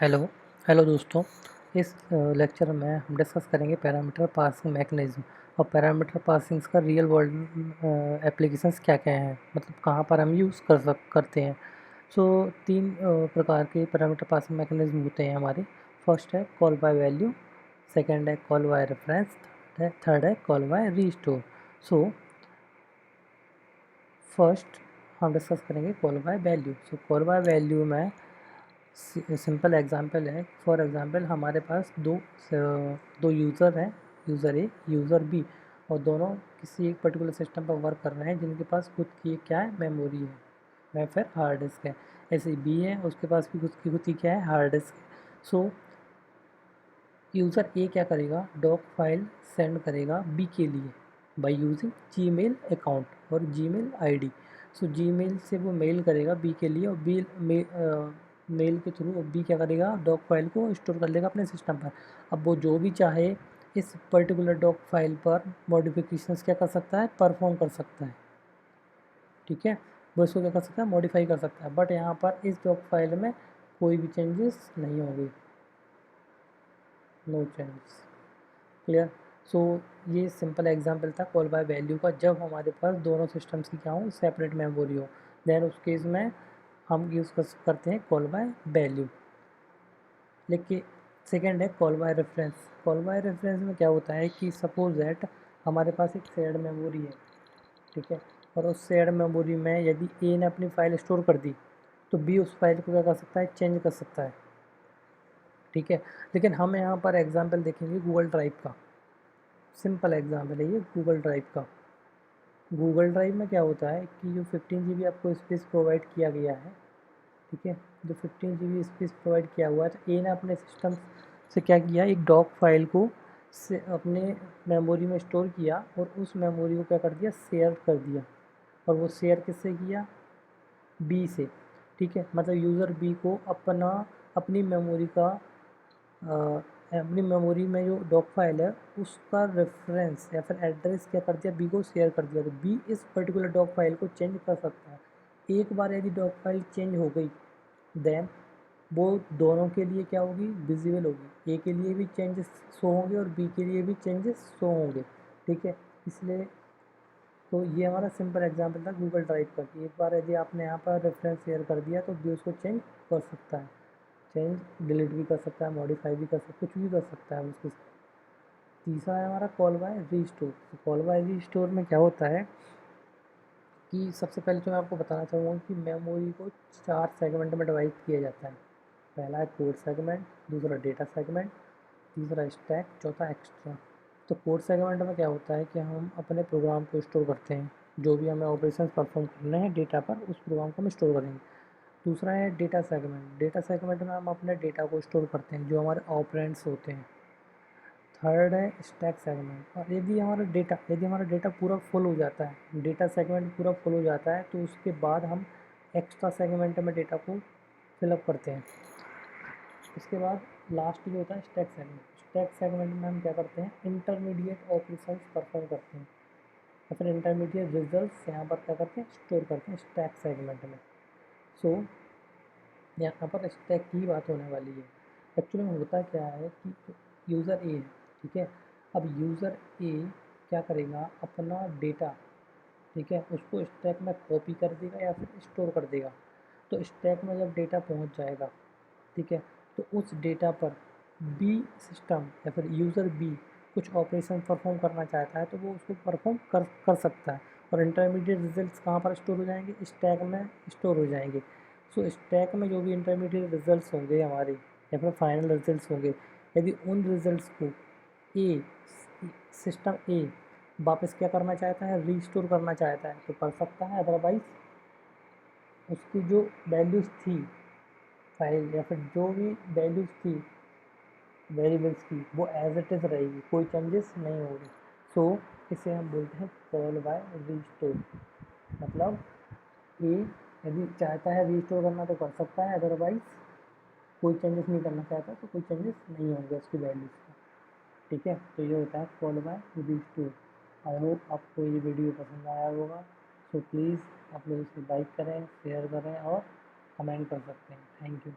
Hello hello दोस्तों। इस lecture में हम डिस्कस करेंगे पैरामीटर पार्सिंग मैकेनिज्म और पैरामीटर पार्सिंग्स का रियल वर्ल्ड एप्लीकेशंस क्या क्या हैं, मतलब कहाँ पर हम यूज़ करते हैं। सो तीन प्रकार के पैरामीटर पार्सिंग मैकेनिज्म होते हैं हमारे। फर्स्ट है कॉल बाय वैल्यू, सेकंड है कॉल बाय रेफरेंस, थर्ड है call by restore. So first हम डिस्कस करेंगे call by value. So call by value में सिंपल एग्जांपल है। फॉर एग्जांपल हमारे पास दो यूज़र हैं, यूज़र ए यूज़र बी, और दोनों किसी एक पर्टिकुलर सिस्टम पर वर्क कर रहे हैं जिनके पास खुद की क्या है, मेमोरी है या फिर हार्ड डिस्क है। ऐसे बी है, उसके पास भी खुद की क्या है, हार्ड डिस्क है। सो यूज़र ए क्या करेगा, डॉक फाइल सेंड करेगा बी के लिए बाय यूजिंग जीमेल अकाउंट और जीमेल आईडी। सो जीमेल से वो मेल करेगा बी के लिए और मेल के थ्रू बी क्या करेगा, डॉक फाइल को स्टोर कर लेगा अपने सिस्टम पर। अब वो जो भी चाहे इस पर्टिकुलर डॉक फाइल पर मॉडिफिकेशंस क्या कर सकता है, परफॉर्म कर सकता है। ठीक है, वो इसको क्या कर सकता है, मॉडिफाई कर सकता है। बट यहाँ पर इस डॉक फाइल में कोई भी चेंजेस नहीं होंगे, नो चेंजेस। क्लियर। सो ये सिंपल एग्जांपल था कॉल बाय वैल्यू का, जब हमारे पास दोनों सिस्टम्स की क्या हो, सेपरेट मेमोरी हो, देन उस केस में हम यूज़ करते हैं कॉल बाय वैल्यू। लेकिन सेकेंड है call by reference. Call by reference में क्या होता है कि सपोज दैट हमारे पास एक शेयर्ड मेमोरी है, ठीक है, और उस शेयर्ड मेमोरी में यदि ए ने अपनी फ़ाइल स्टोर कर दी तो बी उस फाइल को क्या कर सकता है, चेंज कर सकता है। ठीक है, लेकिन हम यहाँ पर एग्जांपल देखेंगे गूगल ड्राइव का। सिंपल एग्जांपल है ये गूगल ड्राइव का। गूगल ड्राइव में क्या होता है कि जो 15 GB आपको स्पेस प्रोवाइड किया गया है, ठीक है, जो 15 GB स्पेस प्रोवाइड किया हुआ है, तो ए ने अपने सिस्टम से क्या किया, एक डॉक फाइल को से अपने मेमोरी में स्टोर किया और उस मेमोरी को क्या कर दिया, शेयर कर दिया। और वो शेयर किससे किया, बी से। ठीक है, मतलब यूज़र बी को अपनी मेमोरी का अपनी मेमोरी में जो डॉक फाइल है उसका रेफरेंस या फिर एड्रेस क्या कर दिया, बी को शेयर कर दिया। तो बी इस पर्टिकुलर डॉक फाइल को चेंज कर सकता है। एक बार यदि डॉक फाइल चेंज हो गई देन वो दोनों के लिए क्या होगी, विजिबल होगी। ए के लिए भी चेंजेस शो होंगे और बी के लिए भी चेंजेस शो होंगे। ठीक है, इसलिए तो ये हमारा सिंपल एग्जांपल था गूगल ड्राइव का कि एक बार यदि आपने यहाँ पर रेफरेंस शेयर कर दिया तो बी उसको चेंज कर सकता है, चेंज डिलीट भी कर सकता है, मॉडिफाई भी कर सकता है, कुछ भी कर सकता है उसके साथ। तीसरा है हमारा कॉल बाय रीस्टोर। तो कॉल बाय रीस्टोर में क्या होता है कि सबसे पहले तो मैं आपको बताना चाहूँगा कि मेमोरी को 4 सेगमेंट में डिवाइड किया जाता है। पहला है कोड सेगमेंट, दूसरा डेटा सेगमेंट, तीसरा स्टैक, चौथा एक्स्ट्रा। तो कोड सेगमेंट में क्या होता है कि हम अपने प्रोग्राम को स्टोर करते हैं, जो भी हमें ऑपरेशन परफॉर्म करने हैं डेटा पर, उस प्रोग्राम को हम स्टोर करेंगे। दूसरा है डेटा सेगमेंट। डेटा सेगमेंट में हम अपने डेटा को स्टोर करते हैं, जो हमारे ऑपरेंड्स होते हैं। थर्ड है स्टैक सेगमेंट। और यदि हमारा डेटा पूरा फुल हो जाता है, डेटा सेगमेंट पूरा फुल हो जाता है, तो उसके बाद हम एक्स्ट्रा सेगमेंट में डेटा को फिलअप करते हैं। उसके बाद लास्ट जो होता है स्टैक सेगमेंट। स्टैक सेगमेंट में हम क्या करते हैं, इंटरमीडिएट ऑपरेशंस परफॉर्म करते हैं या फिर इंटरमीडिएट रिजल्ट्स यहाँ पर क्या करते हैं, स्टोर करते हैं स्टैक सेगमेंट में। सो यहाँ पर स्टैक की बात होने वाली है। एक्चुअली में होता क्या है कि यूज़र ए है, ठीक है, अब यूज़र ए क्या करेगा, अपना डेटा, ठीक है, उसको स्टैक में कॉपी कर देगा या फिर स्टोर कर देगा। तो स्टैक में जब डेटा पहुंच जाएगा, ठीक है, तो उस डेटा पर बी सिस्टम या फिर यूज़र बी कुछ ऑपरेशन परफॉर्म करना चाहता है तो वो उसको परफॉर्म कर सकता है। और इंटरमीडिएट रिजल्ट्स कहाँ पर स्टोर हो जाएंगे, स्टैक में स्टोर हो जाएंगे। सो स्टैक में जो भी इंटरमीडिएट रिजल्ट्स होंगे हमारे या फिर फाइनल रिजल्ट्स होंगे, यदि उन रिजल्ट्स को ए सिस्टम ए वापस क्या करना चाहता है, रीस्टोर करना चाहता है तो कर सकता है। अदरवाइज उसकी जो वैल्यूज़ थी फाइल या फिर जो भी वैल्यूज़ थी वेरिएबल्स की, वो एज इट इज़ रहेगी, कोई चेंजेस नहीं होगी। सो इसे हम बोलते हैं कॉल बाय रीस्टोर। मतलब ए यदि चाहता है रीस्टोर करना तो कर सकता है, अदरवाइज कोई चेंजेस नहीं करना चाहता तो कोई चेंजेस नहीं होंगे उसकी वैल्यूज़ का। ठीक है, तो ये होता है call by restore. I hope आपको ये वीडियो पसंद आया होगा। सो प्लीज़ आप लोग इसे लाइक करें, शेयर करें और कमेंट कर सकते हैं। Thank you.